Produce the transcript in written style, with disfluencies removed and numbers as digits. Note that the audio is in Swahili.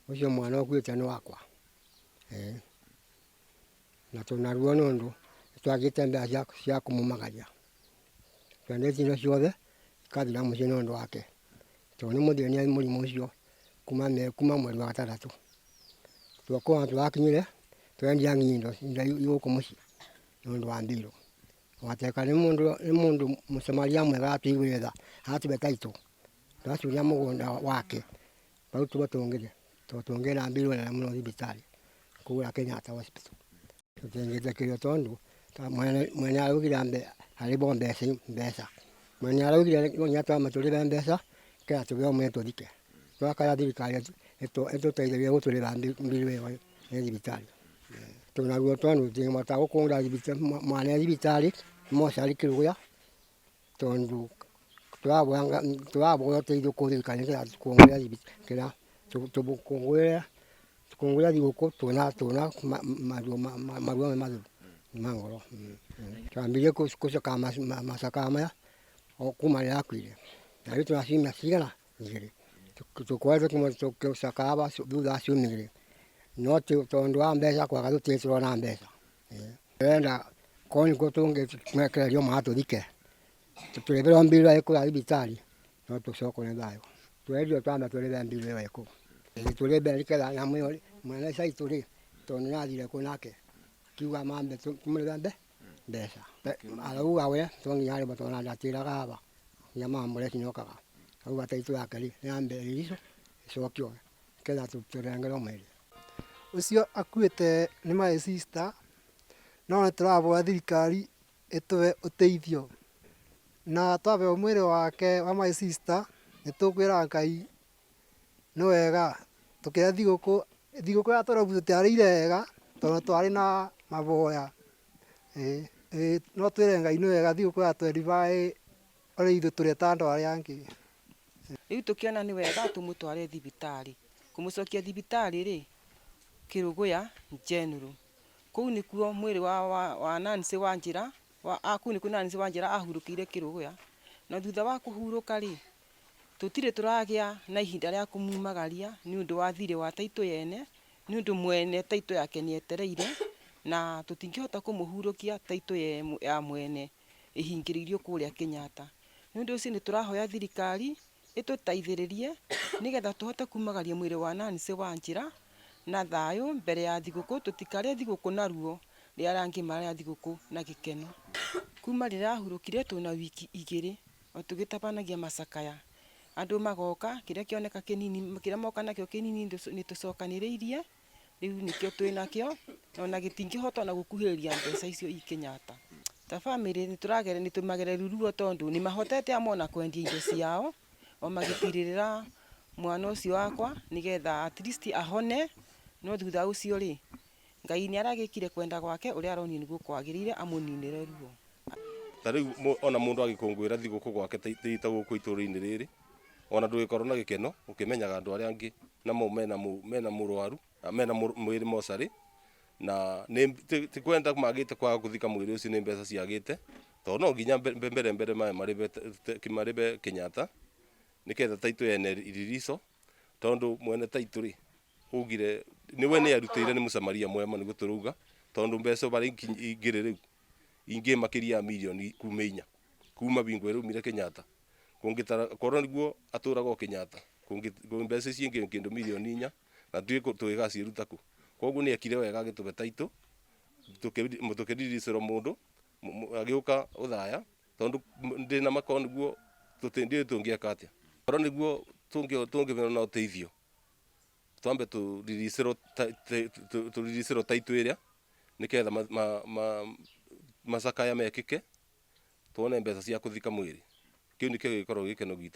ucio mwana ukuite ni wakwa na tunaruo nundu twagite mbia cia kumumagaria twendete indo ciothe ikathira mucii nundu wake tondu ni muthĩni murimu ucio kuma mweri wa gatandatu twakorwo twakinyire twendia indoiguku mucii nundu wa mbiru wateka ni mundu musamaria mwega atwiguire tha atuve title twacuria mugunda wake vau tuo tungire tungina mbiru nene muno thibitari kuria Kenyatta Hospital tutingite kirio tondu mwene araugire arivo mbeca mwene araugire nginya twamba turive mbeca kenda tuve umwe tuthike twakaya thirikari ituteithagie guturiva mbiru iyo ya thibitari tunaruo tondu tutingivota gukunda mwana thibitari mochari Kiruguya tondu turavoya uteithio ku thirikari nikenda tukungwire thiguku twina maruo matheru ma ngoro twambirie gucoka macakaya maya kuma riria akuire na riu tuna ciumia cigana 2 tukoretwo tugicoka thutha wa ciumia 2 no tondu wa mbeca kwaga tutiri turona mbeca turenda korwo nikuo tungimwekereria mwana tuthike turivirwo mbiru iyo ikuria thibitari no tucokwo ni thayu twerirwo twambe turive mbiru iyo iku turive niketha nyamu iyo mwene caitu ri tondu niathire ku nake akiuga mambe tumurive mbeca arauga we to nginya arivo tondu ndatiraga ava nginya mambure nyokaga auga title yake ri niambe ririco icokio niketha turengerwo mwiri ucio akuite ni my sister no turavoya thirikari ituve uteithio na twaveo mwiri wake wa my sister nitukwira Ngai ni wega tukia thiguku ya turavu tutiarire wega tondu twari na mavoya no twire Ngai ni wega thiguku ya 25 uri ithu turi ta andu aria angi riu tukiona ni wega tumutware thibitari kumucokia thibitari ri Kiruguya General kuu nikuo mwiri wa Nancy Wanjira kuu nikuo Nancy Wanjira ahurukire Kiruguya na thutha wa kuhuruka ri tutire turagia na ihinda ria kumumagaria ni undu wa thire wa title yene ni undu mwene title yake ni etereire na tutingihota kumuhurukia title ya mwene ihingiririo kuria Kenyatta ni undu ucio ni turahoya thirikari itutaithiririe nigetha tuhote kumagaria mwiri wa Nancy Wanjira na thayu mbere ya thiguku tutikare thiguku na ruo ria rangi maria thiguku na gikeno kuma riria ahurukire tuna wiki 2 tugitabanagia macakaya andu magoka kiria kioneka kinini kiria moka nakio kinini ni tucokaniriirie riu nikio twinakio ona gitingihota na gukuhiriria mbeca icio i Kenyatta ta family ni turagere ni tumagereru ruo tondu ni mahotete amona kwendia indo ciao o magitiririra mwana ucio wakwa nigetha at least ahone no thutha ucio ri Ngai ni aragikire kwenda gwake uria aroni niguo kwagirire amuninire ruo tariu ona mundu agikungwira thiguku gwake tiita guku ituri-ini riri ona ndugikorwo na gikeno ukimenyaga andu aria angi namo mena murwaru mena mwiri mochari na ti kwenda magite kwaga kuthika mwiri ucio ni mbeca ciagite tondu no nginya mbere maribe Kenyatta niketha title yene iririco tondu mwene title ri ugire niwe ni arutire ni musamaria mwema ni guturuga tondu mbeca bari ingire riu ingi makiria milioni kuma 4 kuma bingo rumire Kenyatta kungitara korwo niguo aturaga o Kenyatta mbeca ciingi kindu milioni 4 na tuigaciruta ku koguo ni ekire wega agituve title tukiriricirwo mundu agiuka uthaya tondu ndina makao niguo tutindi tungieka atia korwo niguo tungivena na uteithio twambe turiricirwo title iria niketha macakaya mekike tuone mbeca cia kuthika mwiri kiu nikio gikorwo gikeno gitu.